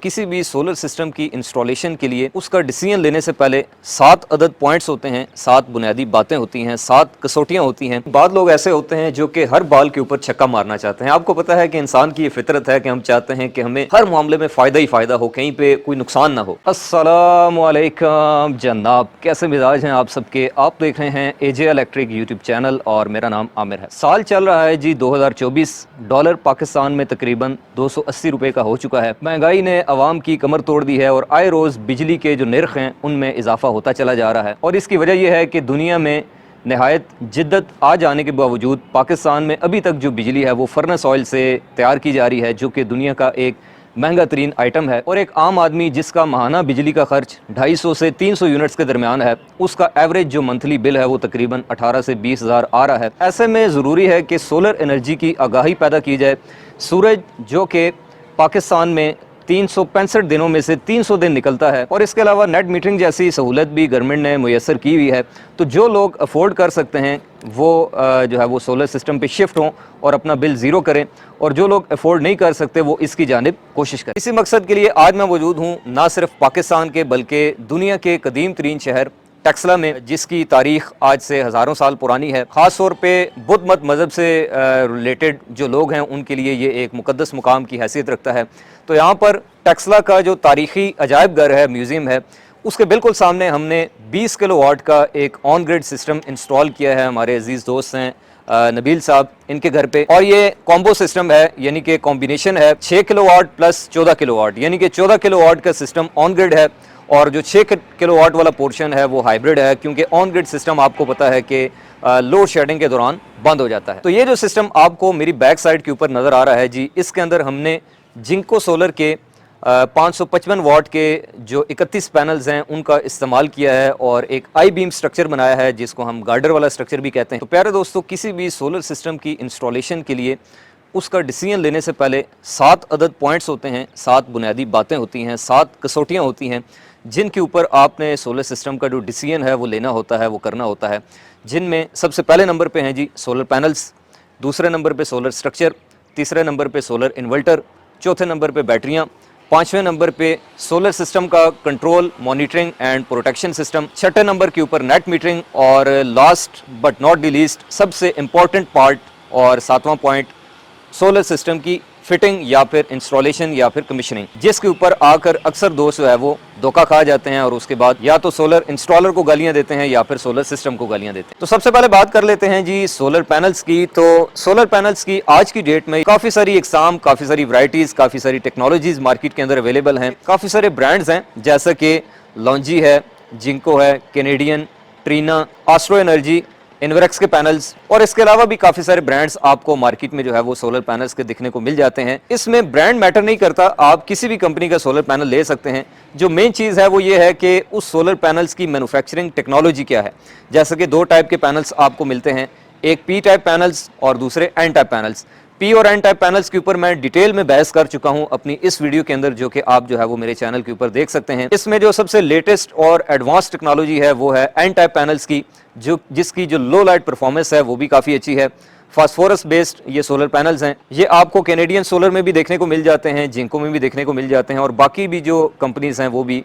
किसी भी solar system की इंस्टॉलेशन के लिए उसका डिसीजन लेने से पहले 7 अदद पॉइंट्स होते हैं, 7 बुनियादी बातें होती हैं, 7 कसौटियां होती हैं। बाद लोग ऐसे होते हैं जो कि हर बाल के ऊपर छक्का मारना चाहते हैं। आपको पता है कि इंसान की ये फितरत है कि हम चाहते हैं कि हमें हर मामले में फ़ायदा ही फ़ायदा हो, कहीं पे कोई नुकसान ना हो। अस्सलाम वालेकुम जनाब, कैसे मिजाज हैं आप सबके? आप देख रहे हैं एजे इलेक्ट्रिक यूट्यूब चैनल और मेरा नाम आमिर है। साल चल रहा है जी 2024। डॉलर पाकिस्तान में तकरीबन 280 रुपए का हो चुका है। महंगाई ने अवाम की कमर तोड़ दी है और आए रोज़ बिजली के जो निर्ख हैं उनमें इजाफा होता चला जा रहा है। और इसकी वजह यह है कि दुनिया में नहायत जिद्दत आ जाने के बावजूद पाकिस्तान में अभी तक जो बिजली है वो फर्नेस ऑयल से तैयार की जा रही है, जो कि दुनिया का एक महंगा तरीन आइटम है। और एक आम आदमी जिसका माहाना बिजली का खर्च 250 से 300 यूनिट्स के दरमियान है, उसका एवरेज जो मंथली बिल है वो तकरीबन 18 से 20 हज़ार आ रहा है। ऐसे में ज़रूरी है कि सोलर एनर्जी की आगाही पैदा की जाए। सूरज जो कि पाकिस्तान में 365 दिनों में से 300 दिन निकलता है, और इसके अलावा नेट मीटरिंग जैसी सहूलत भी गवर्नमेंट ने मुयस्सर की हुई है। तो जो लोग अफोर्ड कर सकते हैं वो जो है वो सोलर सिस्टम पे शिफ्ट हों और अपना बिल ज़ीरो करें, और जो लोग अफोर्ड नहीं कर सकते वो इसकी जानिब कोशिश करें। इसी मकसद के लिए आज मैं मौजूद हूँ ना सिर्फ पाकिस्तान के बल्कि दुनिया के कदीम तरीन शहर टेक्सला में, जिसकी तारीख़ आज से हज़ारों साल पुरानी है। ख़ास तौर पे बुद्ध मत मज़हब से रिलेटेड जो लोग हैं उनके लिए ये एक मुक़द्दस मुकाम की हैसियत रखता है। तो यहाँ पर टेक्सला का जो तारीख़ी अजायब घर है, म्यूज़ियम है, उसके बिल्कुल सामने हमने 20 किलोवाट का एक ऑन ग्रिड सिस्टम इंस्टॉल किया है। हमारे अजीज़ दोस्त हैं नबील साहब, इनके घर पे। और ये कॉम्बो सिस्टम है, यानी कि कॉम्बिनेशन है 6 किलोवाट प्लस 14 किलोवाट, यानी कि 14 किलोवाट का सिस्टम ऑन ग्रिड है और जो 6 किलोवाट वाला पोर्शन है वो हाइब्रिड है, क्योंकि ऑन ग्रिड सिस्टम आपको पता है कि लोड शेडिंग के दौरान बंद हो जाता है। तो ये जो सिस्टम आपको मेरी बैक साइड के ऊपर नज़र आ रहा है जी, इसके अंदर हमने जिंको सोलर के 555 वाट के जो 31 पैनल्स हैं उनका इस्तेमाल किया है और एक आई बीम स्ट्रक्चर बनाया है, जिसको हम गार्डर वाला स्ट्रक्चर भी कहते हैं। तो प्यारे दोस्तों, किसी भी सोलर सिस्टम की इंस्टॉलेशन के लिए उसका डिसीजन लेने से पहले 7 अदद पॉइंट्स होते हैं, 7 बुनियादी बातें होती हैं, 7 कसौटियाँ होती हैं, जिनके ऊपर आपने सोलर सिस्टम का जो डिसीजन है वो लेना होता है, वो करना होता है। जिनमें सबसे पहले नंबर पे हैं जी सोलर पैनल्स, दूसरे नंबर पे सोलर स्ट्रक्चर, तीसरे नंबर पे सोलर इन्वर्टर, चौथे नंबर पे बैटरियाँ, पाँचवें नंबर पे सोलर सिस्टम का control, monitoring and protection system, छठे नंबर के ऊपर नेट मीटरिंग, और last but not the least सबसे इम्पॉर्टेंट पार्ट और 7वां पॉइंट सोलर सिस्टम की फिटिंग या फिर इंस्टॉलेशन या फिर कमीशनिंग, जिसके ऊपर आकर अक्सर दोस्त जो है वो धोखा खा जाते हैं और उसके बाद या तो सोलर इंस्टॉलर को गालियां देते हैं या फिर सोलर सिस्टम को गालियां देते हैं। तो सबसे पहले बात कर लेते हैं जी सोलर पैनल्स की। तो सोलर पैनल्स की आज की डेट में काफ़ी सारी इकसाम, काफ़ी सारी वैरायटीज़, काफ़ी सारी टेक्नोलॉजीज़ मार्केट के अंदर अवेलेबल हैं। काफ़ी सारे ब्रांड्स हैं, जैसा कि लॉन्जी है, जिंको है, Canadian, Trina, astro energy, Inverex के पैनल्स, और इसके अलावा भी काफ़ी सारे ब्रांड्स आपको मार्केट में जो है वो सोलर पैनल्स के दिखने को मिल जाते हैं। इसमें ब्रांड मैटर नहीं करता, आप किसी भी कंपनी का सोलर पैनल ले सकते हैं। जो मेन चीज़ है वो ये है कि उस सोलर पैनल्स की मैन्युफैक्चरिंग टेक्नोलॉजी क्या है। जैसे कि 2 टाइप के पैनल्स आपको मिलते हैं, एक पी टाइप पैनल्स और दूसरे एन टाइप पैनल्स। पी और एन टाइप पैनल्स के ऊपर मैं डिटेल में बहस कर चुका हूं अपनी इस वीडियो के अंदर, जो कि आप जो है वो मेरे चैनल के ऊपर देख सकते हैं। इसमें जो सबसे लेटेस्ट और एडवांस टेक्नोलॉजी है वो है एन टाइप पैनल्स की, जिसकी जो लो लाइट परफॉर्मेंस है वो भी काफ़ी अच्छी है। फास्फोरस बेस्ड ये सोलर पैनल्स हैं। ये आपको कैनेडियन सोलर में भी देखने को मिल जाते हैं, जिंको में भी देखने को मिल जाते हैं, और बाकी भी जो कंपनीज हैं वो भी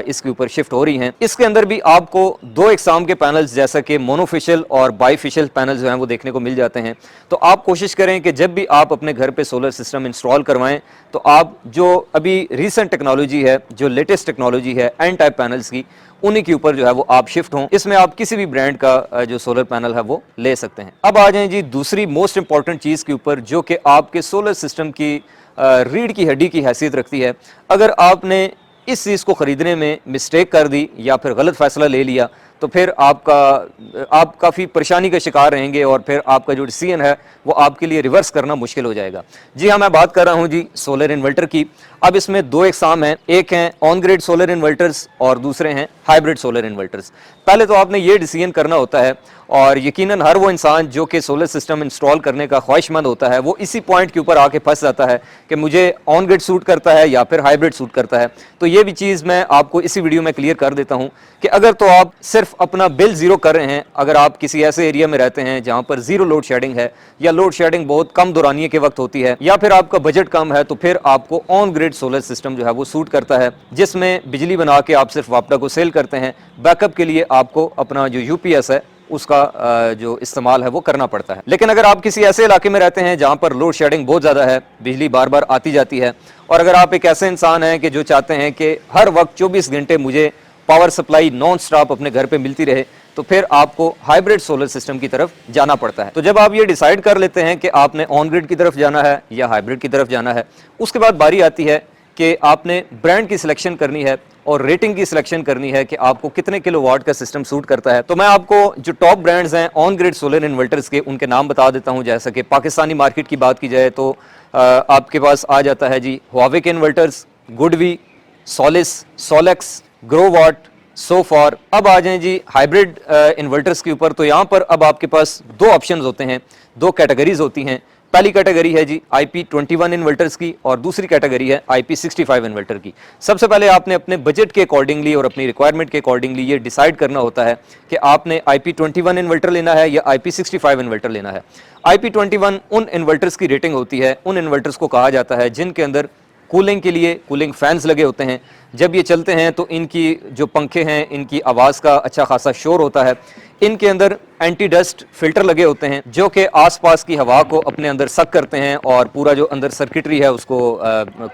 इसके ऊपर शिफ्ट हो रही हैं। इसके अंदर भी आपको 2 इकसाम के पैनल्स, जैसा कि मोनोफिशियल और बाईफिशियल पैनल्स जो हैं वो देखने को मिल जाते हैं। तो आप कोशिश करें कि जब भी आप अपने घर पे सोलर सिस्टम इंस्टॉल करवाएं तो आप जो अभी रिसेंट टेक्नोलॉजी है, जो लेटेस्ट टेक्नोलॉजी है एन टाइप पैनल्स की, उन्हीं के ऊपर जो है वो आप शिफ्ट हों। इसमें आप किसी भी ब्रांड का जो सोलर पैनल है वो ले सकते हैं। अब आ जाएं जी दूसरी मोस्ट इंपॉर्टेंट चीज़ के ऊपर, जो कि आपके सोलर सिस्टम की रीढ़ की हड्डी की हैसियत रखती है। अगर आपने इस चीज़ को ख़रीदने में मिस्टेक कर दी या फिर गलत फ़ैसला ले लिया तो फिर आप काफ़ी परेशानी का शिकार रहेंगे और फिर आपका जो डिसीजन है वो आपके लिए रिवर्स करना मुश्किल हो जाएगा। जी हाँ, मैं बात कर रहा हूँ जी सोलर इन्वर्टर की। अब इसमें 2 इकसाम हैं, एक हैं ऑन ग्रिड सोलर इन्वर्टर्स और दूसरे हैं हाइब्रिड सोलर इन्वर्टर्स। पहले तो आपने ये डिसीजन करना होता है और यकीनन हर वो इंसान जो कि सोलर सिस्टम इंस्टॉल करने का ख्वाहिशमंद होता है वो इसी पॉइंट के ऊपर आके फंस जाता है कि मुझे ऑन ग्रिड सूट करता है या फिर हाइब्रिड सूट करता है। तो ये भी चीज़ मैं आपको इसी वीडियो में क्लियर कर देता हूं कि अगर तो आप सिर्फ अपना बिल ज़ीरो कर रहे हैं, अगर आप किसी ऐसे एरिया में रहते हैं जहां पर ज़ीरो लोड शेडिंग है या लोड शेडिंग बहुत कम दौरानिए के वक्त होती है, या फिर आपका बजट कम है, तो फिर आपको ऑन ग्रिड सोलर सिस्टम जो है वो सूट करता है, जिसमें बिजली बना के आप सिर्फ वापडा को सेल करते हैं। बैकअप के लिए आपको अपना जो यूपीएस है उसका जो इस्तेमाल है वो करना पड़ता है। लेकिन अगर आप किसी ऐसे इलाके में रहते हैं जहां पर लोड शेडिंग बहुत ज़्यादा है, बिजली बार बार आती जाती है, और अगर आप एक ऐसे इंसान हैं कि जो चाहते हैं कि हर वक्त 24 घंटे मुझे पावर सप्लाई नॉन स्टॉप अपने घर पे मिलती रहे, तो फिर आपको हाइब्रिड सोलर सिस्टम की तरफ जाना पड़ता है। तो जब आप ये डिसाइड कर लेते हैं कि आपने ऑन ग्रिड की तरफ जाना है या हाइब्रिड की तरफ जाना है, उसके बाद बारी आती है कि आपने ब्रांड की सिलेक्शन करनी है और रेटिंग की सिलेक्शन करनी है कि आपको कितने किलोवाट का सिस्टम सूट करता है। तो मैं आपको जो टॉप ब्रांड्स हैं ऑन ग्रिड सोलर इन्वर्टर्स के, उनके नाम बता देता हूं। जैसा कि पाकिस्तानी मार्केट की बात की जाए तो आपके पास आ जाता है जी हुआवे के inverters, GoodWe, Solis, Solex, Growatt, so far. अब आ जाएं जी हाइब्रिड इन्वर्टर्स के ऊपर। तो यहाँ पर अब आपके पास दो ऑप्शंस होते हैं, दो कैटेगरीज होती हैं। पहली कैटेगरी है जी IP21 इन्वर्टर्स की और दूसरी कैटेगरी है IP65 इन्वर्टर की। सबसे पहले आपने अपने बजट के अकॉर्डिंगली और अपनी रिक्वायरमेंट के अकॉर्डिंगली ये डिसाइड करना होता है कि आपने IP21 इन्वर्टर लेना है या IP65 इन्वर्टर लेना है। IP21 उन इन्वर्टर्स की रेटिंग होती है, उन इन्वर्टर्स को कहा जाता है जिनके अंदर कूलिंग के लिए कूलिंग फैंस लगे होते हैं। जब ये चलते हैं तो इनकी जो पंखे हैं, इनकी आवाज़ का अच्छा खासा शोर होता है। इनके अंदर एंटी डस्ट फिल्टर लगे होते हैं जो कि आसपास की हवा को अपने अंदर सक करते हैं और पूरा जो अंदर सर्किटरी है उसको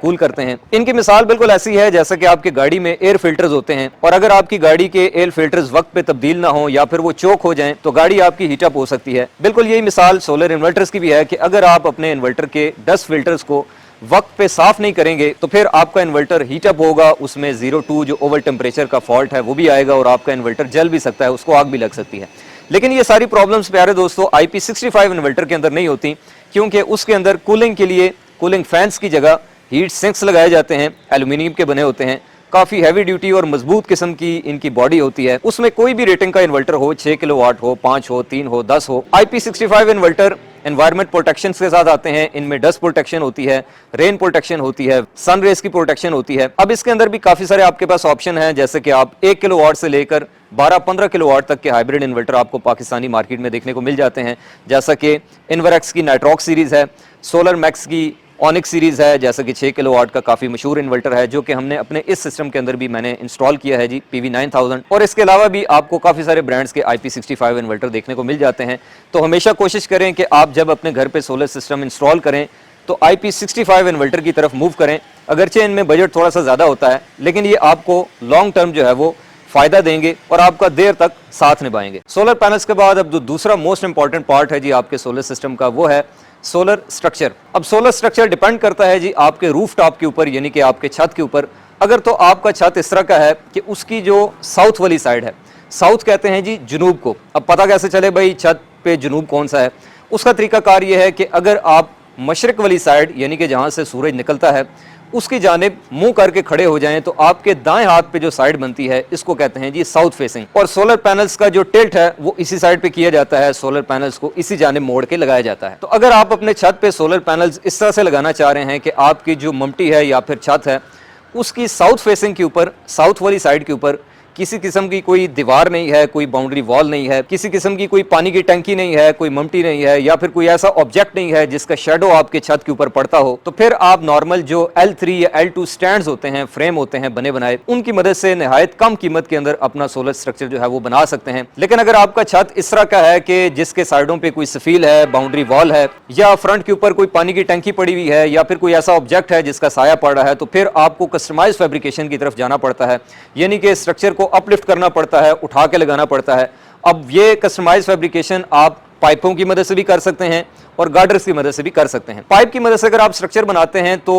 कूल करते हैं। इनकी मिसाल बिल्कुल ऐसी है जैसा कि आपकी गाड़ी में एयर फिल्टर्स होते हैं, और अगर आपकी गाड़ी के एयर फिल्टर्स वक्त पे तब्दील ना हो या फिर वो चोक हो जाएं तो गाड़ी आपकी हीटअप हो सकती है। बिल्कुल यही मिसाल सोलर इन्वर्टर्स की भी है कि अगर आप अपने इन्वर्टर के डस्ट फिल्टर्स को वक्त पे साफ नहीं करेंगे तो फिर आपका इन्वर्टर हीटअप होगा, उसमें 02 जो ओवर टेम्परेचर का फॉल्ट है वो भी आएगा और आपका इन्वर्टर जल भी सकता है, उसको आग भी लग सकती है। लेकिन ये सारी प्रॉब्लम्स प्यारे दोस्तों IP65 इन्वर्टर के अंदर नहीं होती, क्योंकि उसके अंदर कूलिंग के लिए कूलिंग फैंस की जगह हीट सिंक्स लगाए जाते हैं, एल्यूमिनियम के बने होते हैं, काफ़ी हैवी ड्यूटी और मजबूत किस्म की इनकी बॉडी होती है। उसमें कोई भी रेटिंग का इन्वर्टर हो, 6 किलोवाट हो, 5 हो, 3 हो, 10 हो। IP65 इन्वर्टर एनवायरमेंट प्रोटेक्शन के साथ आते हैं। इनमें डस्ट प्रोटेक्शन होती है, रेन प्रोटेक्शन होती है, सन रेज की प्रोटेक्शन होती है। अब इसके अंदर भी काफ़ी सारे आपके पास ऑप्शन हैं, जैसे कि आप 1 किलोवाट से लेकर 12-15 किलोवाट तक के हाइब्रिड इन्वर्टर आपको पाकिस्तानी मार्केट में देखने को मिल जाते हैं। जैसा कि इन्वरक्स की नाइट्रॉक्स सीरीज़ है, सोलर मैक्स की ऑनिक्स सीरीज़ है, जैसा कि 6 किलोवाट का काफ़ी मशहूर इन्वर्टर है जो कि हमने अपने इस सिस्टम के अंदर भी मैंने इंस्टॉल किया है जी, PV9000। और इसके अलावा भी आपको काफ़ी सारे ब्रांड्स के IP65 इन्वर्टर देखने को मिल जाते हैं। तो हमेशा कोशिश करें कि आप जब अपने घर पे सोलर सिस्टम इंस्टॉल करें तो IP65 इन्वर्टर की तरफ मूव करें। अगरचे इनमें बजट थोड़ा सा ज़्यादा होता है, लेकिन ये आपको लॉन्ग टर्म जो है वो फायदा देंगे और आपका देर तक साथ निभाएंगे। सोलर पैनल्स के बाद अब जो दूसरा मोस्ट इंपॉर्टेंट पार्ट है जी आपके सोलर सिस्टम का, वो है सोलर स्ट्रक्चर। अब सोलर स्ट्रक्चर डिपेंड करता है जी आपके रूफ टॉप के ऊपर, यानी कि आपके छत के ऊपर। अगर तो आपका छत इस तरह का है कि उसकी जो साउथ वाली साइड है, साउथ कहते हैं जी जुनूब को। अब पता कैसे चले भाई छत पे जुनूब कौन सा है? उसका तरीकाकार ये है कि अगर आप मशरक वाली साइड यानी कि जहाँ से सूरज निकलता है उसकी जानिब मुंह करके खड़े हो जाएं तो आपके दाएं हाथ पे जो साइड बनती है इसको कहते हैं जी साउथ फेसिंग। और सोलर पैनल्स का जो टिल्ट है वो इसी साइड पे किया जाता है, सोलर पैनल्स को इसी जानिब मोड़ के लगाया जाता है। तो अगर आप अपने छत पे सोलर पैनल्स इस तरह से लगाना चाह रहे हैं कि आपकी जो ममटी है या फिर छत है उसकी साउथ फेसिंग के ऊपर, साउथ वाली साइड के ऊपर किसी किस्म की कोई दीवार नहीं है, कोई बाउंड्री वॉल नहीं है, किसी किस्म की कोई पानी की टंकी नहीं है, कोई ममटी नहीं है, या फिर कोई ऐसा ऑब्जेक्ट नहीं है जिसका शेडो आपके छत के ऊपर पड़ता हो, तो फिर आप नॉर्मल जो L3 या L2 स्टैंड्स होते हैं, फ्रेम होते हैं बने बनाए, उनकी मदद से निहायत कम कीमत के अंदर अपना सोलर स्ट्रक्चर जो है वो बना सकते हैं। लेकिन अगर आपका छत इस तरह का है कि जिसके साइडों पे कोई सफील है, बाउंड्री वॉल है, या फ्रंट के ऊपर कोई पानी की टंकी पड़ी हुई है, या फिर कोई ऐसा ऑब्जेक्ट है जिसका साया पड़ रहा है, तो फिर आपको कस्टमाइज फैब्रिकेशन की तरफ जाना पड़ता है, यानी कि स्ट्रक्चर को अपलिफ्ट करना पड़ता है, उठा के लगाना पड़ता है। अब ये कस्टमाइज फैब्रिकेशन आप पाइपों की मदद से भी कर सकते हैं और गार्डर्स की मदद से भी कर सकते हैं। पाइप की मदद से अगर आप स्ट्रक्चर बनाते हैं तो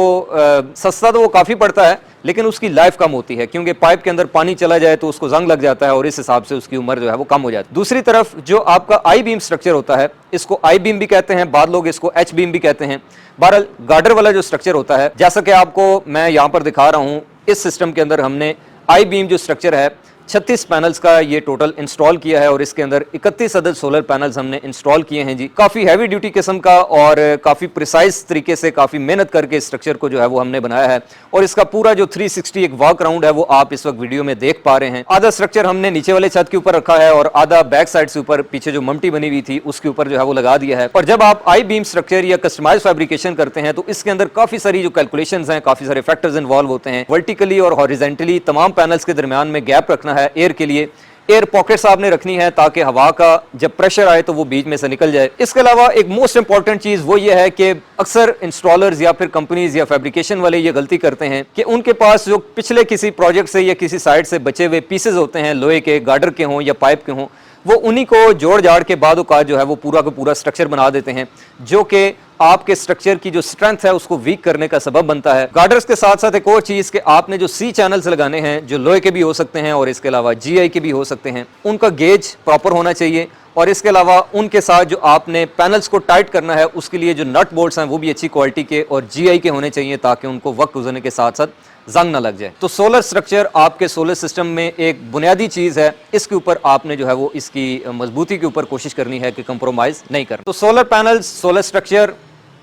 सस्ता तो वो काफ़ी पड़ता है, लेकिन उसकी लाइफ कम होती है, क्योंकि पाइप के अंदर पानी चला जाए तो उसको जंग लग जाता है और इस हिसाब से उसकी उम्र जो है वो कम हो जाती है। दूसरी तरफ जो आपका आई बीम स्ट्रक्चर होता है, इसको आई बीम भी कहते हैं, बाद लोग इसको एच बीम भी कहते हैं। बहरहाल गार्डर वाला जो स्ट्रक्चर होता है, जैसा कि आपको मैं यहाँ पर दिखा रहा हूँ, इस सिस्टम के अंदर हमने आई बीम जो स्ट्रक्चर है 36 पैनल्स का ये टोटल इंस्टॉल किया है और इसके अंदर 31 अदद सोलर पैनल्स हमने इंस्टॉल किए हैं जी। काफ़ी हैवी ड्यूटी किस्म का और काफ़ी प्रिसाइज तरीके से, काफ़ी मेहनत करके स्ट्रक्चर को जो है वो हमने बनाया है और इसका पूरा जो 360 एक वॉक राउंड है वो आप इस वक्त वीडियो में देख पा रहे हैं। आधा स्ट्रक्चर हमने नीचे वाले छत के ऊपर रखा है और आधा बैक साइड से ऊपर पीछे जो ममटी बनी हुई थी उसके ऊपर जो है वो लगा दिया है। और जब आप आई बीम स्ट्रक्चर या कस्टमाइज फैब्रिकेशन करते हैं तो इसके अंदर काफ़ी सारी जो कैलकुलेशंस हैं, काफ़ी सारे फैक्टर्स इन्वॉल्व होते हैं। वर्टिकली और हॉरिजेंटली तमाम पैनल्स के दरमियान में गैप रखना है एयर के लिए, एयर पॉकेट्स आपने रखनी है ताकि हवा का जब प्रेशर आए तो वो बीच में से निकल जाए। इसके अलावा एक मोस्ट इंपॉर्टेंट चीज वो ये है कि अक्सर इंस्टॉलर्स या फिर कंपनीज या फैब्रिकेशन वाले ये गलती करते हैं कि उनके पास जो पिछले किसी प्रोजेक्ट से या किसी साइड से बचे हुए पीसेज होते हैं, लोहे के, गार्डर के हों या पाइप के हों, वो उन्हीं को जोड़ जाड़ के बाद औकात जो है वो पूरा का पूरा स्ट्रक्चर बना देते हैं, जो कि आपके स्ट्रक्चर की जो स्ट्रेंथ है उसको वीक करने का सबब बनता है। गार्डर्स के साथ साथ एक और चीज कि आपने जो सी चैनल्स लगाने हैं, जो लोहे के भी हो सकते हैं और इसके अलावा जीआई के भी हो सकते हैं, उनका गेज प्रॉपर होना चाहिए और इसके अलावा उनके साथ जो आपने पैनल्स को टाइट करना है उसके लिए जो नट बोल्ट्स हैं वो भी अच्छी क्वालिटी के और जीआई के होने चाहिए ताकि उनको वक्त गुजरने के साथ साथ जंग ना लग जाए। तो सोलर स्ट्रक्चर आपके सोलर सिस्टम में एक बुनियादी चीज है, इसके ऊपर आपने जो है वो इसकी मजबूती के ऊपर कोशिश करनी है कि कंप्रोमाइज नहीं करना। तो solar panels, solar structure,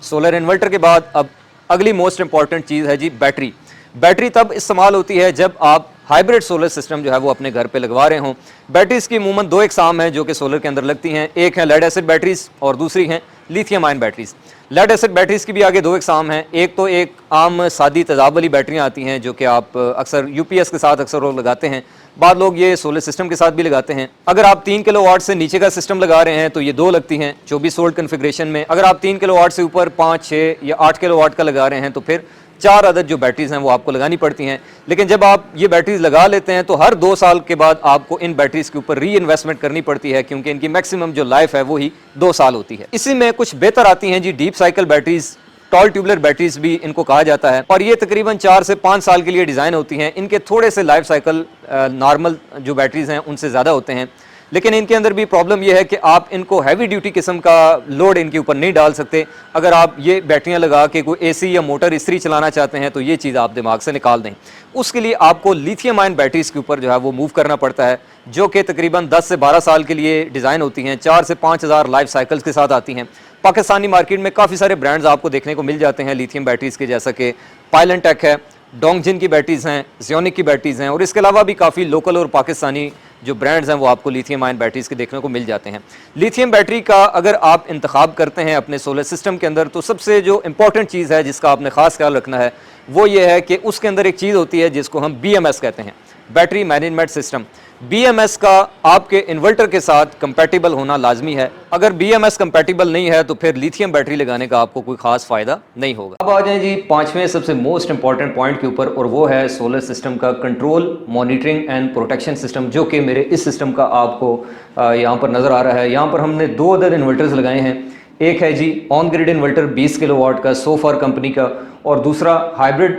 solar inverter के बाद अब अगली मोस्ट इंपॉर्टेंट चीज है जी बैटरी। बैटरी तब इस्तेमाल होती है जब आप हाइब्रिड सोलर सिस्टम जो है वो अपने घर पे लगवा रहे हों। बैटरीज की अमूमन दो इकसाम हैं जो कि सोलर के अंदर लगती हैं, एक है लेड एसिड बैटरीज और दूसरी हैं lithium ion batteries. Lead acid batteries की भी आगे दो इकसाम हैं, एक तो एक आम सादी तेजाब वाली बैटरियाँ आती हैं जो कि आप अक्सर यूपीएस के साथ अक्सर लोग लगाते हैं, बाद लोग ये सोलर सिस्टम के साथ भी लगाते हैं। अगर आप 3 किलोवाट से नीचे का सिस्टम लगा रहे हैं तो ये दो लगती हैं 24 वोल्ट कन्फिग्रेशन में। अगर आप 3 किलोवाट से ऊपर 5, 6 या 8 किलोवाट का लगा रहे हैं तो फिर 4 अदद जो बैटरीज हैं वो आपको लगानी पड़ती हैं। लेकिन जब आप ये बैटरीज लगा लेते हैं तो हर 2 साल के बाद आपको इन बैटरीज के ऊपर री इन्वेस्टमेंट करनी पड़ती है क्योंकि इनकी मैक्सिमम जो लाइफ है वो ही 2 साल होती है। इसी में कुछ बेहतर आती हैं जी deep cycle batteries, tall tubular batteries भी इनको कहा जाता है और ये तकरीबन 4 से 5 साल के लिए डिज़ाइन होती हैं। इनके थोड़े से लाइफ साइकिल नॉर्मल जो बैटरीज हैं उनसे ज़्यादा होते हैं, लेकिन इनके अंदर भी प्रॉब्लम यह है कि आप इनको हैवी ड्यूटी किस्म का लोड इनके ऊपर नहीं डाल सकते। अगर आप ये बैटरियां लगा के कोई एसी या मोटर इस्त्री चलाना चाहते हैं तो ये चीज़ आप दिमाग से निकाल दें। उसके लिए आपको लिथियम आयन बैटरीज के ऊपर जो है वो मूव करना पड़ता है जो कि तकरीबन 10 से 12 साल के लिए डिज़ाइन होती हैं, 4 से 5 हज़ार लाइफ साइकिल्स के साथ आती हैं। पाकिस्तानी मार्केट में काफ़ी सारे ब्रांड्स आपको देखने को मिल जाते हैं लिथियम बैटरीज़ के, जैसा कि पायलनटेक है, डोंगजिन की बैटरीज़ हैं, ज़ियोनिक की बैटरीज़ हैं और इसके अलावा भी काफ़ी लोकल और पाकिस्तानी जो ब्रांड्स हैं वो आपको लिथियम आयन बैटरीज़ के देखने को मिल जाते हैं। लिथियम बैटरी का अगर आप इंतखाब करते हैं अपने सोलर सिस्टम के अंदर तो सबसे जो इंपॉर्टेंट चीज़ है जिसका आपने ख़ास ख्याल रखना है वो ये है कि उसके अंदर एक चीज़ होती है जिसको हम BMS कहते हैं, बैटरी मैनेजमेंट सिस्टम। BMS का आपके इन्वर्टर के साथ कंपैटिबल होना लाजमी है। अगर BMS कंपैटिबल नहीं है तो फिर लिथियम बैटरी लगाने का आपको कोई खास फायदा नहीं होगा। अब आ जाएं जी 5वें सबसे मोस्ट इंपॉर्टेंट पॉइंट के ऊपर और वो है सोलर सिस्टम का control, monitoring and protection system, जो कि मेरे इस सिस्टम का आपको यहाँ पर नज़र आ रहा है। यहाँ पर हमने 2 अदर इन्वर्टर्स लगाए हैं, एक है जी ऑन ग्रिड इन्वर्टर 20 किलोवाट का सोफार कंपनी का और दूसरा हाइब्रिड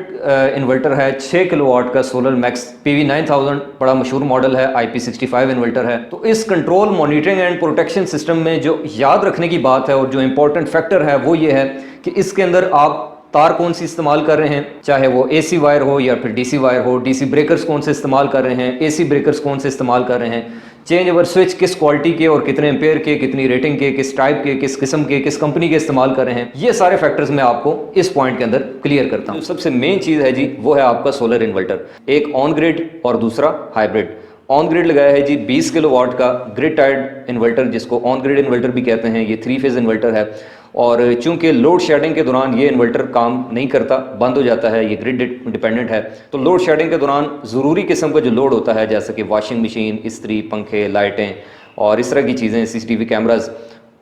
इन्वर्टर है 6 किलोवाट का सोलर मैक्स PV9000, बड़ा मशहूर मॉडल है, IP65 इन्वर्टर है। तो इस control, monitoring and protection system में जो याद रखने की बात है और जो इंपॉर्टेंट फैक्टर है वो ये है कि इसके अंदर आप तार कौन सी इस्तेमाल कर रहे हैं, चाहे वो AC वायर हो या फिर DC वायर हो, DC ब्रेकर्स कौन से इस्तेमाल कर रहे हैं, AC ब्रेकर्स कौन से इस्तेमाल कर रहे हैं, चेंज ओवर स्विच किस क्वालिटी के और कितने एम्पेयर के, कितनी रेटिंग के, किस टाइप के, किस किस्म के, किस कंपनी के इस्तेमाल कर रहे हैं, ये सारे फैक्टर्स मैं आपको इस पॉइंट के अंदर क्लियर करता हूँ। सबसे मेन चीज़ है जी वो है आपका सोलर इन्वर्टर, एक ऑन ग्रिड और दूसरा हाइब्रिड। ऑन ग्रिड लगाया है जी 20 किलोवाट का ग्रिड टाइड इन्वर्टर, जिसको ऑन ग्रिड इन्वर्टर भी कहते हैं। ये 3 फेज इन्वर्टर है और चूंकि लोड शेडिंग के दौरान ये इन्वर्टर काम नहीं करता, बंद हो जाता है, ये ग्रिड डिपेंडेंट है। तो लोड शेडिंग के दौरान ज़रूरी किस्म का जो लोड होता है जैसे कि वॉशिंग मशीन, इस्त्री, पंखे, लाइटें और इस तरह की चीज़ें, CCTV कैमराज,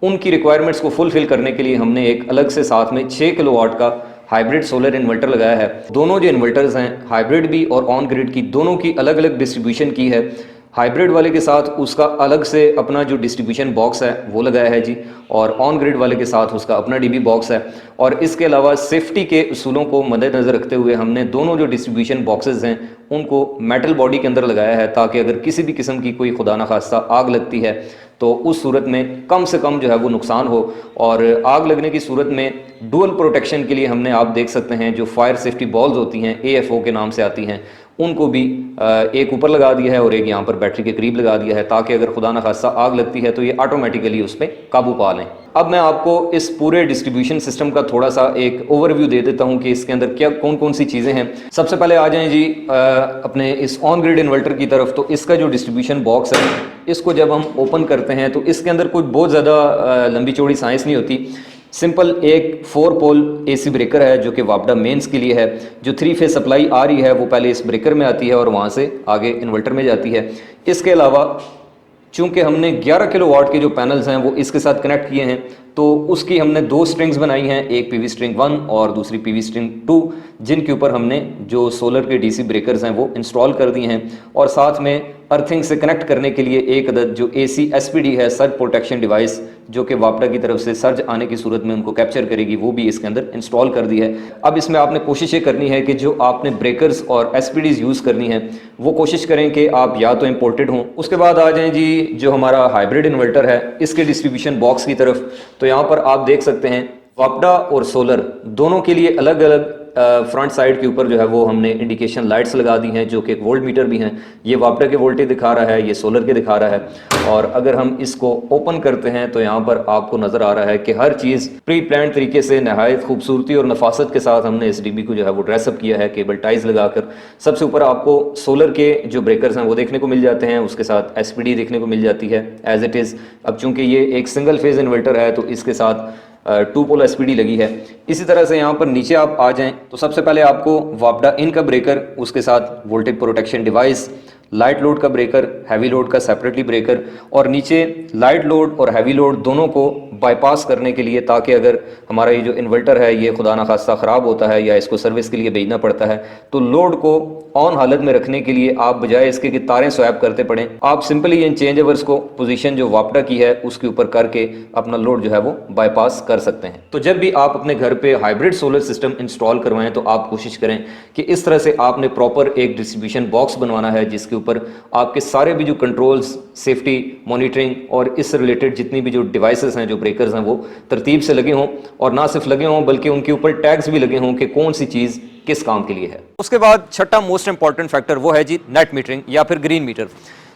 उनकी रिक्वायरमेंट्स को फुलफिल करने के लिए हमने एक अलग से साथ में 6 किलोवाट का हाइब्रिड सोलर इन्वर्टर लगाया है। दोनों जो इन्वर्टर्स हैं, हाइब्रिड भी और ऑन ग्रिड की, दोनों की अलग अलग डिस्ट्रीब्यूशन की है। हाइब्रिड वाले के साथ उसका अलग से अपना जो डिस्ट्रीब्यूशन बॉक्स है वो लगाया है जी, और ऑन ग्रिड वाले के साथ उसका अपना DB बॉक्स है। और इसके अलावा सेफ्टी के उसूलों को मद्देनज़र रखते हुए हमने दोनों जो डिस्ट्रीब्यूशन बॉक्सेस हैं उनको मेटल बॉडी के अंदर लगाया है, ताकि अगर किसी भी किस्म की कोई खुदा न खास्ता आग लगती है तो उस सूरत में कम से कम जो है वो नुकसान हो। और आग लगने की सूरत में डुअल प्रोटेक्शन के लिए हमने, आप देख सकते हैं, जो फायर सेफ्टी बॉल्स होती हैं, AFO के नाम से आती हैं, उनको भी एक ऊपर लगा दिया है और एक यहाँ पर बैटरी के करीब लगा दिया है, ताकि अगर खुदा न खास्ता आग लगती है तो ये ऑटोमेटिकली उस पर काबू पा लें। अब मैं आपको इस पूरे डिस्ट्रीब्यूशन सिस्टम का थोड़ा सा एक ओवरव्यू दे देता हूँ कि इसके अंदर क्या कौन कौन सी चीज़ें हैं। सबसे पहले आ जाएं जी अपने इस ऑन ग्रिड इन्वर्टर की तरफ। तो इसका जो डिस्ट्रीब्यूशन बॉक्स है, इसको जब हम ओपन करते हैं तो इसके अंदर कोई बहुत ज़्यादा लंबी चौड़ी साइंस नहीं होती। सिंपल एक 4 पोल AC ब्रेकर है जो कि वापडा मेंस के लिए है। जो 3 फेज सप्लाई आ रही है वो पहले इस ब्रेकर में आती है और वहाँ से आगे इन्वर्टर में जाती है। इसके अलावा चूंकि हमने 11 किलोवाट के जो पैनल्स हैं वो इसके साथ कनेक्ट किए हैं, तो उसकी हमने 2 स्ट्रिंग्स बनाई हैं, एक PV स्ट्रिंग 1 और दूसरी PV स्ट्रिंग 2, जिनके ऊपर हमने जो सोलर के DC ब्रेकर्स हैं वो इंस्टॉल कर दिए हैं। और साथ में अर्थिंग से कनेक्ट करने के लिए एक अदद जो AC SPD है, सर्ज प्रोटेक्शन डिवाइस, जो कि वापडा की तरफ से सर्ज आने की सूरत में उनको कैप्चर करेगी, वो भी इसके अंदर इंस्टॉल कर दी है। अब इसमें आपने कोशिश ये करनी है कि जो आपने ब्रेकर्स और SPDs यूज़ करनी है वो कोशिश करें कि आप या तो इम्पोर्टेड हों। उसके बाद आ जाएं जी जो हमारा हाइब्रिड इन्वर्टर है, इसके डिस्ट्रीब्यूशन बॉक्स की तरफ। तो यहाँ पर आप देख सकते हैं वापडा और सोलर दोनों के लिए अलग अलग फ्रंट साइड के ऊपर जो है वो हमने इंडिकेशन लाइट्स लगा दी हैं, जो कि एक वोल्ट मीटर भी हैं। ये वापडा के वोल्टेज दिखा रहा है, ये सोलर के दिखा रहा है। और अगर हम इसको ओपन करते हैं तो यहाँ पर आपको नज़र आ रहा है कि हर चीज़ प्री प्लान तरीके से नहायत खूबसूरती और नफासत के साथ हमने इस DB को जो है वो ड्रेसअप किया है, केबल टाइज लगाकर। सबसे ऊपर आपको सोलर के जो ब्रेकर्स हैं वो देखने को मिल जाते हैं, उसके साथ SPD देखने को मिल जाती है एज इट इज़। अब चूंकि ये एक सिंगल फेज इन्वर्टर है तो इसके साथ 2 पोल SPD लगी है। इसी तरह से यहाँ पर नीचे आप आ जाएं तो सबसे पहले आपको वापडा इन का ब्रेकर, उसके साथ voltage protection device, light load का ब्रेकर, हैवी लोड का सेपरेटली ब्रेकर, और नीचे लाइट लोड और हैवी लोड दोनों को बाईपास करने के लिए, ताकि अगर हमारा ये जो इन्वर्टर है ये खुदा ना खास्ता ख़राब होता है या इसको सर्विस के लिए भेजना पड़ता है, तो लोड को ऑन हालत में रखने के लिए आप बजाय इसके कि तारें स्वैप करते पड़ें, आप सिंपली इन चेंज ओवर्स को पोजीशन जो वापडा की है उसके ऊपर करके अपना लोड जो है वो बाईपास कर सकते हैं। तो जब भी आप अपने घर पे हाइब्रिड सोलर सिस्टम इंस्टॉल करवाएं तो आप कोशिश करें कि इस तरह से आपने प्रॉपर एक डिस्ट्रीब्यूशन बॉक्स बनवाना है, जिसके ऊपर आपके सारे भी जो कंट्रोल्स, सेफ्टी, मॉनिटरिंग और इससे रिलेटेड जितनी भी जो डिवाइसेस हैं, जो ब्रेकर्स हैं, वो तरतीब से लगे हों, और ना सिर्फ लगे हों बल्कि उनके ऊपर टैग्स भी लगे हों कि कौन सी चीज़ किस काम के लिए है। उसके बाद छठा मोस्ट इंपॉर्टेंट फैक्टर वो है जी नेट मीटरिंग या फिर ग्रीन मीटर।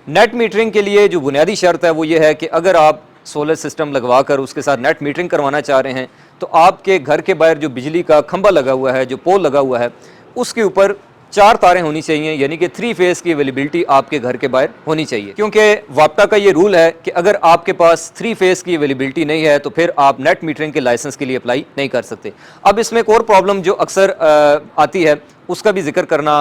नेट मीटरिंग के लिए जो बुनियादी शर्त है वो ये है कि अगर आप सोलर सिस्टम लगवा कर उसके साथ नेट मीटरिंग करवाना चाह रहे हैं तो आपके घर के बाहर जो बिजली का खंभा लगा हुआ है, जो पोल लगा हुआ है, उसके ऊपर 4 तारें होनी चाहिए, यानी कि 3 फेज की अवेलेबिलिटी आपके घर के बाहर होनी चाहिए। क्योंकि वापटा का ये रूल है कि अगर आपके पास 3 फेज की अवेलेबिलिटी नहीं है तो फिर आप नेट मीटरिंग के लाइसेंस के लिए अप्लाई नहीं कर सकते। अब इसमें एक और प्रॉब्लम जो अक्सर आती है उसका भी जिक्र करना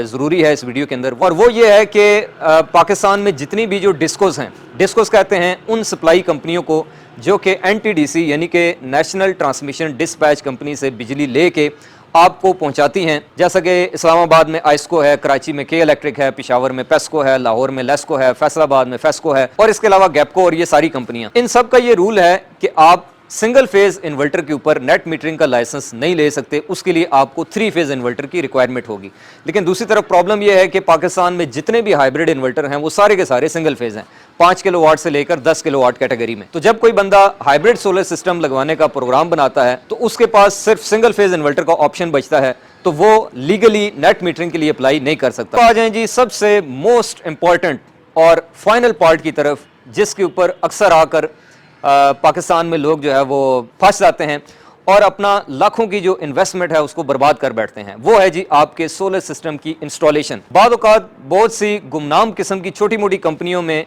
ज़रूरी है इस वीडियो के अंदर, और वो ये है कि पाकिस्तान में जितनी भी जो डिस्कोस हैं, डिस्कोस कहते हैं उन सप्लाई कंपनियों को जो कि NTDC यानी कि नेशनल ट्रांसमिशन डिस्पैच कंपनी से बिजली ले के आपको पहुंचाती हैं। जैसा कि इस्लामाबाद में आइस्को है, कराची में K इलेक्ट्रिक है, पेशावर में पेस्को है, लाहौर में लेस्को है, फैसलाबाद में फेस्को है, और इसके अलावा गैपको, और ये सारी कंपनियां, इन सब का ये रूल है कि आप सिंगल फेज इन्वर्टर के ऊपर नेट मीटरिंग का लाइसेंस नहीं ले सकते, उसके लिए आपको 3 फेज इन्वर्टर की रिक्वायरमेंट होगी। लेकिन दूसरी तरफ प्रॉब्लम यह है कि पाकिस्तान में जितने भी हाइब्रिड इन्वर्टर हैं वो सारे के सारे सिंगल फेज हैं, 5 किलोवाट से लेकर 10 किलोवाट कैटेगरी में। तो जब कोई बंदा हाइब्रिड सोलर सिस्टम लगवाने का प्रोग्राम बनाता है तो उसके पास सिर्फ सिंगल फेज इन्वर्टर का ऑप्शन बचता है, तो वो लीगली नेट मीटरिंग के लिए अप्लाई नहीं कर सकता। तो आ जाएं जी सबसे मोस्ट इंपॉर्टेंट और फाइनल पार्ट की तरफ, जिसके ऊपर अक्सर आकर पाकिस्तान में लोग जो है वो फंस जाते हैं और अपना लाखों की जो इन्वेस्टमेंट है उसको बर्बाद कर बैठते हैं। वो है जी आपके सोलर सिस्टम की इंस्टॉलेशन। बाद औक़ात बहुत सी गुमनाम किस्म की छोटी मोटी कंपनियों में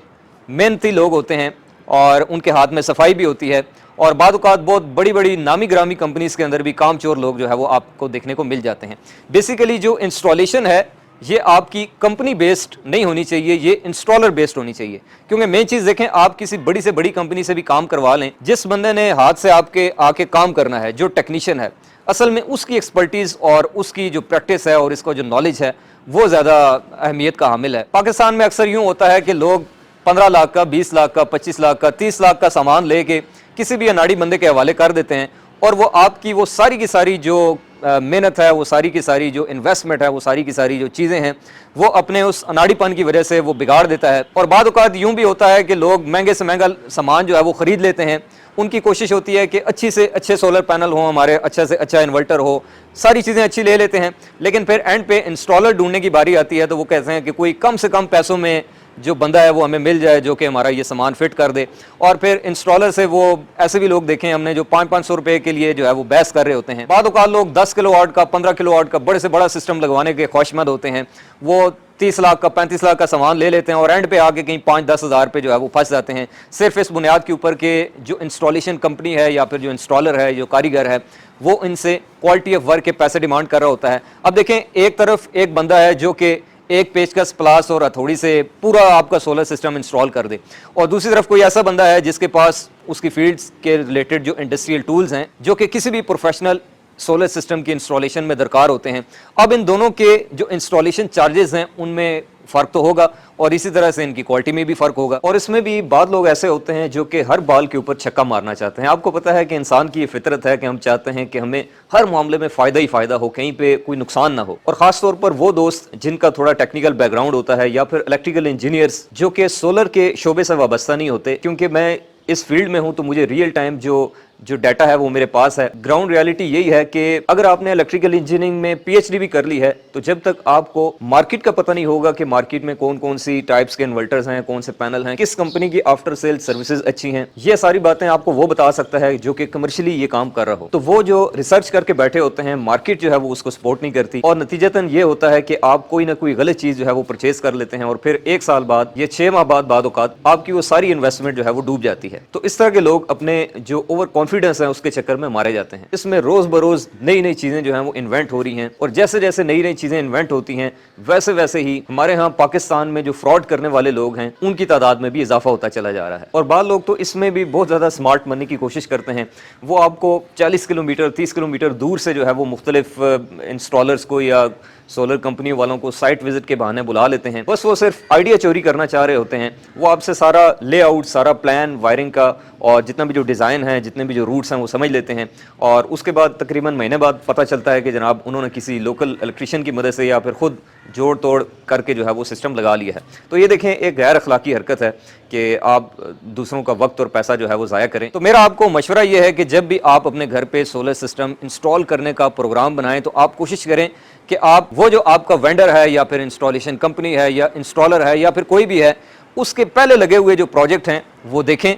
मेहनती लोग होते हैं और उनके हाथ में सफाई भी होती है, और बाद औक़ात बहुत बड़ी बड़ी नामी ग्रामी कंपनीज़ के अंदर भी कामचोर लोग जो है वो आपको देखने को मिल जाते हैं। बेसिकली जो इंस्टॉलेशन है ये आपकी कंपनी बेस्ड नहीं होनी चाहिए, ये इंस्टॉलर बेस्ड होनी चाहिए। क्योंकि मेन चीज़ देखें, आप किसी बड़ी से बड़ी कंपनी से भी काम करवा लें, जिस बंदे ने हाथ से आपके आके काम करना है, जो टेक्नीशियन है, असल में उसकी एक्सपर्टीज़ और उसकी जो प्रैक्टिस है और इसका जो नॉलेज है वो ज़्यादा अहमियत का हामिल है। पाकिस्तान में अक्सर यूँ होता है कि लोग 15 लाख का, 20 लाख का, 25 लाख का, 30 लाख का सामान लेके किसी भी अनाड़ी बंदे के हवाले कर देते हैं, और वो आपकी वो सारी की सारी जो मेहनत है, वो सारी की सारी जो इन्वेस्टमेंट है, वो सारी की सारी जो चीज़ें हैं, वो अपने उस अनाड़ीपन की वजह से वो बिगाड़ देता है। और बाद औक़ात यूँ भी होता है कि लोग महंगे से महंगा सामान जो है वो ख़रीद लेते हैं उनकी कोशिश होती है कि अच्छी से अच्छे सोलर पैनल हो हमारे, अच्छा से अच्छा इन्वर्टर हो, सारी चीज़ें अच्छी ले लेते हैं, लेकिन फिर एंड पे इंस्टॉलर ढूंढने की बारी आती है तो वो कहते हैं कि कोई कम से कम पैसों में जो बंदा है वो हमें मिल जाए जो कि हमारा ये सामान फिट कर दे। और फिर इंस्टॉलर से वो ऐसे भी लोग देखें हमने जो 500-500 रुपए के लिए जो है वो बहस कर रहे होते हैं। बाद औक़ात लोग 10 किलोवाट का 15 किलोवाट का बड़े से बड़ा सिस्टम लगवाने के ख्वाहिशमंद होते हैं, वो 30 लाख का 35 लाख का सामान ले लेते हैं और एंड पे आके कहीं 5-10 हज़ार पे जो है वो फंस जाते हैं, सिर्फ इस बुनियाद के ऊपर के जो इंस्टॉलेशन कंपनी है या फिर जो इंस्टॉलर है, जो कारीगर है, वो इनसे क्वालिटी ऑफ वर्क के पैसे डिमांड कर रहा होता है। अब देखें, एक तरफ एक बंदा है जो कि एक पेचकस, प्लास और हथौड़ी से पूरा आपका सोलर सिस्टम इंस्टॉल कर दे, और दूसरी तरफ कोई ऐसा बंदा है जिसके पास उसकी फील्ड्स के रिलेटेड जो इंडस्ट्रियल टूल्स हैं जो कि किसी भी प्रोफेशनल सोलर सिस्टम की इंस्टॉलेशन में दरकार होते हैं। अब इन दोनों के जो इंस्टॉलेशन चार्जेस हैं उनमें फ़र्क तो होगा और इसी तरह से इनकी क्वालिटी में भी फ़र्क होगा। और इसमें भी बाद लोग ऐसे होते हैं जो कि हर बाल के ऊपर छक्का मारना चाहते हैं। आपको पता है कि इंसान की ये फितरत है कि हम चाहते हैं कि हमें हर मामले में फ़ायदा ही फ़ायदा हो, कहीं पे कोई नुकसान ना हो। और ख़ास तौर पर वो दोस्त जिनका थोड़ा टेक्निकल बैकग्राउंड होता है या फिर इलेक्ट्रिकल इंजीनियर्स जो कि सोलर के शोबे से वाबस्ता नहीं होते, क्योंकि मैं इस फील्ड में हूं तो मुझे रियल टाइम जो डाटा है वो मेरे पास है। ग्राउंड रियलिटी यही है कि अगर आपने इलेक्ट्रिकल इंजीनियरिंग में पीएचडी भी कर ली है तो जब तक आपको मार्केट का पता नहीं होगा कि मार्केट में कौन कौन सी टाइप्स के इन्वर्टर्स हैं, कौन से पैनल हैं, किस कंपनी की आफ्टर सेल सर्विसेज अच्छी हैं, ये सारी बातें आपको वो बता सकता है जो कि कमर्शियली ये काम कर रहा हो। तो वो जो रिसर्च करके बैठे होते हैं, मार्केट जो है वो उसको सपोर्ट नहीं करती और नतीजतन ये होता है कि आप कोई ना कोई गलत चीज जो है वो परचेज कर लेते हैं और फिर 1 साल बाद या 6 माह बाद औकात आपकी वो सारी इन्वेस्टमेंट जो है वो डूब जाती है। तो इस तरह के लोग अपने जो ओवर कॉन्फिडेंस है उसके चक्कर में मारे जाते हैं। इसमें रोज बरोज नई नई चीजें जो हैं वो इन्वेंट हो रही हैं और जैसे जैसे नई नई चीजें इन्वेंट होती हैं वैसे वैसे ही हमारे यहाँ पाकिस्तान में जो फ्रॉड करने वाले लोग हैं उनकी तादाद में भी इजाफा होता चला जा रहा है। और बाद लोग तो इसमें भी बहुत ज्यादा स्मार्ट बनने की कोशिश करते हैं। वो आपको 40 किलोमीटर 30 किलोमीटर दूर से जो है वो मुख्तलिफ इंस्टॉलर्स को या सोलर कंपनी वालों को साइट विजिट के बहाने बुला लेते हैं। बस वो सिर्फ आइडिया चोरी करना चाह रहे होते हैं। वो आपसे सारा लेआउट, सारा प्लान, वायरिंग का और जितना भी जो डिज़ाइन है, जितने भी जो रूट्स हैं वो समझ लेते हैं और उसके बाद तकरीबन महीने बाद पता चलता है कि जनाब उन्होंने किसी लोकल इलेक्ट्रिशियन की मदद से या फिर खुद जोड़ तोड़ करके जो है वो सिस्टम लगा लिया है। तो ये देखें, एक गैर अखलाकी हरकत है कि आप दूसरों का वक्त और पैसा जो है वो ज़ाया करें। तो मेरा आपको मशवरा ये है कि जब भी आप अपने घर पे सोलर सिस्टम इंस्टॉल करने का प्रोग्राम बनाएं तो आप कोशिश करें कि आप वो जो आपका वेंडर है या फिर इंस्टॉलेशन कंपनी है या इंस्टॉलर है या फिर कोई भी है, उसके पहले लगे हुए जो प्रोजेक्ट हैं वो देखें,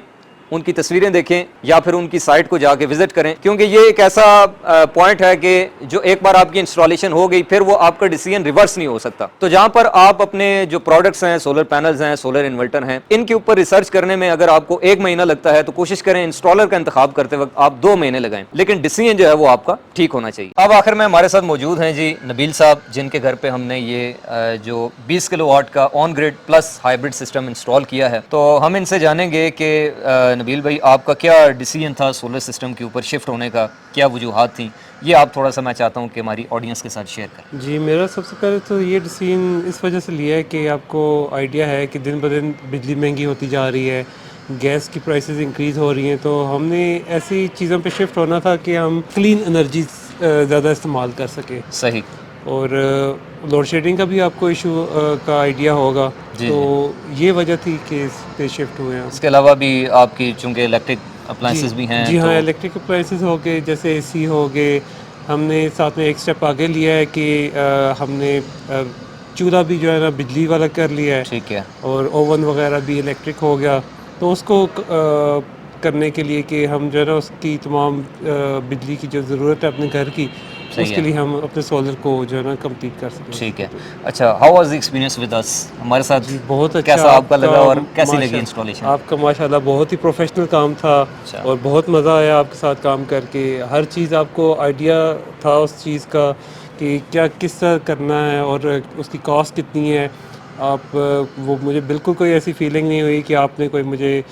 उनकी तस्वीरें देखें या फिर उनकी साइट को जाके विजिट करें, क्योंकि ये एक ऐसा पॉइंट है कि जो एक बार आपकी इंस्टॉलेशन हो गई फिर वो आपका डिसीजन रिवर्स नहीं हो सकता। तो जहां पर आप अपने जो प्रोडक्ट्स हैं, सोलर पैनल्स हैं, सोलर इन्वर्टर हैं, इनके ऊपर रिसर्च करने में अगर आपको 1 महीना लगता है तो कोशिश करें इंस्टॉलर का इंतखाब करते वक्त आप 2 महीने लगाएं, लेकिन डिसीजन जो है वो आपका ठीक होना चाहिए। अब आखिर में हमारे साथ मौजूद हैं जी नबील साहब, जिनके घर पे हमने ये जो 20 किलोवाट का on grid plus hybrid system install किया है। तो हम इनसे जानेंगे कि नबील भाई, आपका क्या डिसीजन था सोलर सिस्टम के ऊपर शिफ्ट होने का, क्या वजूहात थी, ये आप थोड़ा सा मैं चाहता हूँ कि हमारी ऑडियंस के साथ शेयर करें। जी, मेरा सबसे पहले तो ये डिसीजन इस वजह से लिया है कि आपको आइडिया है कि दिन ब दिन बिजली महंगी होती जा रही है, गैस की प्राइसेस इंक्रीज़ हो रही हैं, तो हमने ऐसी चीज़ों पे शिफ्ट होना था कि हम क्लीन एनर्जी ज़्यादा इस्तेमाल कर सकें। सही। और लोड शेडिंग का भी आपको इशू का आइडिया होगा, तो ये वजह थी कि इस पे शिफ्ट हुए हैं। इसके अलावा भी आपकी चूँकि इलेक्ट्रिक अप्लायंसेस भी हैं। जी हाँ, तो इलेक्ट्रिक अप्लायंसेस हो गए, जैसे एसी हो गए। हमने साथ में एक स्टेप आगे लिया है कि हमने चूल्हा भी जो है ना बिजली वाला कर लिया है। ठीक है। और ओवन वगैरह भी इलेक्ट्रिक हो गया, तो उसको करने के लिए कि हम जो है ना उसकी तमाम बिजली की जो ज़रूरत है अपने घर की, उसके लिए हम अपने सोलर को जो है ना कंप्लीट कर सकें। ठीक है। अच्छा, how was the experience with us? हमारे साथ जी बहुत अच्छा। कैसा आपका लगा और कैसी लगी इंस्टॉलेशन? आपका माशाल्लाह बहुत ही प्रोफेशनल काम था और बहुत मज़ा आया आपके साथ काम करके। हर चीज़ आपको आइडिया था उस चीज़ का कि क्या किस तरह करना है और उसकी कॉस्ट कितनी है। आप वो मुझे बिल्कुल कोई ऐसी फीलिंग नहीं हुई कि आपने कोई मुझे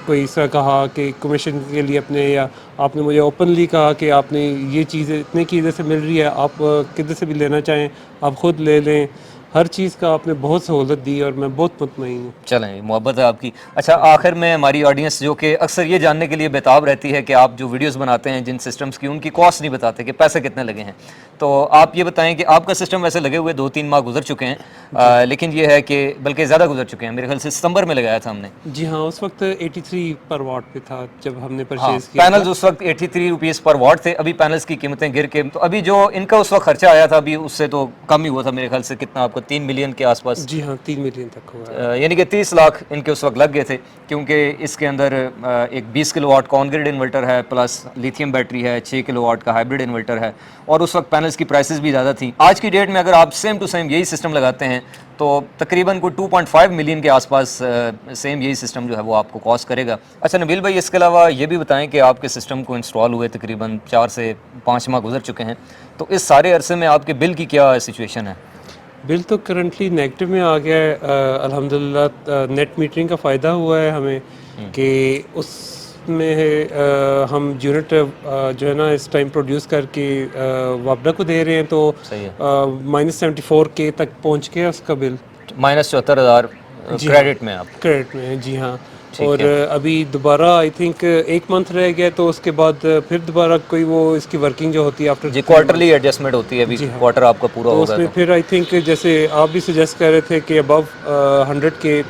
कोई इस तरह कहा कि कमीशन के लिए अपने, या आपने मुझे ओपनली कहा कि आपने ये चीज़ें इतने की इधर से मिल रही है, आप किधर से भी लेना चाहें आप ख़ुद ले लें। हर चीज़ का आपने बहुत सहूलत दी और मैं बहुत मुतमईन हूँ। चलें, मोहब्बत है आपकी। अच्छा, आखिर में हमारी ऑडियंस जो कि अक्सर ये जानने के लिए बेताब रहती है कि आप जो वीडियोस बनाते हैं जिन सिस्टम्स की, उनकी कॉस्ट नहीं बताते कि पैसे कितने लगे हैं। तो आप ये बताएं कि आपका सिस्टम वैसे लगे हुए 2-3 माह गुजर चुके हैं, लेकिन ये है कि बल्कि ज़्यादा गुजर चुके हैं, मेरे ख्याल से सितंबर में लगाया था हमने। जी हाँ, उस वक्त 83 पर वाट पे था जब हमने हाँ, परचेज़ किया पैनल्स था। उस वक्त 83 रुपीज़ पर वॉट थे। अभी पैनल्स की कीमतें गिर के, तो अभी जो इनका उस वक्त खर्चा आया था, अभी उससे तो कम ही हुआ था मेरे ख्याल से। कितना आपको 3 मिलियन के आसपास, जी हाँ, 3 मिलियन तक हुआ। यानी कि 30 लाख इनके उस वक्त लग गए थे, क्योंकि इसके अंदर एक 20 किलोवाट का ऑन ग्रिड इन्वर्टर है, प्लस लिथियम बैटरी है, 6 किलोवाट का हाइब्रिड इन्वर्टर है, और उस वक्त पैनल्स की प्राइसेस भी ज़्यादा थी। आज की डेट में अगर आप सेम टू सेम यही सिस्टम लगाते हैं तो तकरीबन कोई 2.5 मिलियन के आसपास सेम यही सिस्टम जो है वो आपको कॉस्ट करेगा। अच्छा नबील भाई, इसके अलावा ये भी बताएं कि आपके सिस्टम को इंस्टॉल हुए तकरीबन 4 से 5 माह गुजर चुके हैं, तो इस सारे अरसे में आपके बिल की क्या सिचुएशन है? बिल तो करंटली नेगेटिव में आ गया है। अल्हम्दुलिल्लाह नेट मीटरिंग का फ़ायदा हुआ है हमें कि उसमें हम यूनिट जो है ना इस टाइम प्रोड्यूस करके वापडा को दे रहे हैं, तो सही है। -74K तक पहुंच गया उसका बिल। -74,000 जी क्रेडिट में आप? क्रेडिट में है, जी हाँ। ठीक और है। अभी दोबारा आई थिंक 1 मंथ रह गया, तो उसके बाद फिर दोबारा कोई वो इसकी वर्किंग जो होती है आफ्टर जी, क्वार्टरली एडजस्टमेंट होती है, अभी जी हाँ। क्वार्टर आपका पूरा तो होगा उसमें तो। फिर आई थिंक जैसे आप भी सजेस्ट कर रहे थे कि अबव 100K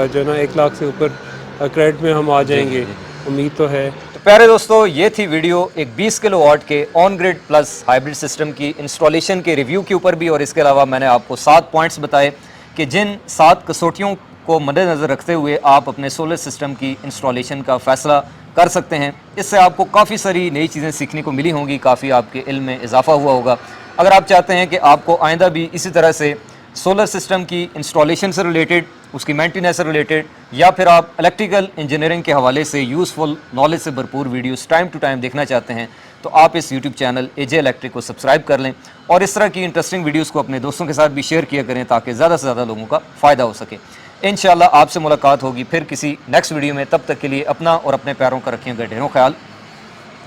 जो है ना 1 लाख से ऊपर क्रेडिट में हम आ जाएंगे, उम्मीद तो है। तो प्यारे दोस्तों, ये थी वीडियो एक 20 किलोवाट के on grid plus hybrid system की इंस्टॉलेशन के रिव्यू के ऊपर भी, और इसके अलावा मैंने आपको 7 पॉइंट्स बताए कि जिन 7 कसौटियों को मद्देनज़र रखते हुए आप अपने सोलर सिस्टम की इंस्टॉलेशन का फ़ैसला कर सकते हैं। इससे आपको काफ़ी सारी नई चीज़ें सीखने को मिली होंगी, काफ़ी आपके इल्म में इजाफा हुआ होगा। अगर आप चाहते हैं कि आपको आइंदा भी इसी तरह से सोलर सिस्टम की इंस्टॉलेशन से रिलेटेड, उसकी मेंटेनेंस से रिलेटेड, या फिर आप इलेक्ट्रिकल इंजीनियरिंग के हवाले से यूज़फुल नॉलेज से भरपूर वीडियोस टाइम टू टाइम देखना चाहते हैं, तो आप इस यूट्यूब चैनल एजे इलेक्ट्रिक को सब्सक्राइब कर लें और इस तरह की इंटरेस्टिंग वीडियोस को अपने दोस्तों के साथ भी शेयर किया करें, ताकि ज़्यादा से ज़्यादा लोगों का फ़ायदा हो सके। इंशाल्लाह आपसे मुलाकात होगी फिर किसी नेक्स्ट वीडियो में। तब तक के लिए अपना और अपने प्यारों का रखिएगा ढेरों ख्याल।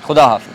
खुदा हाफिज़।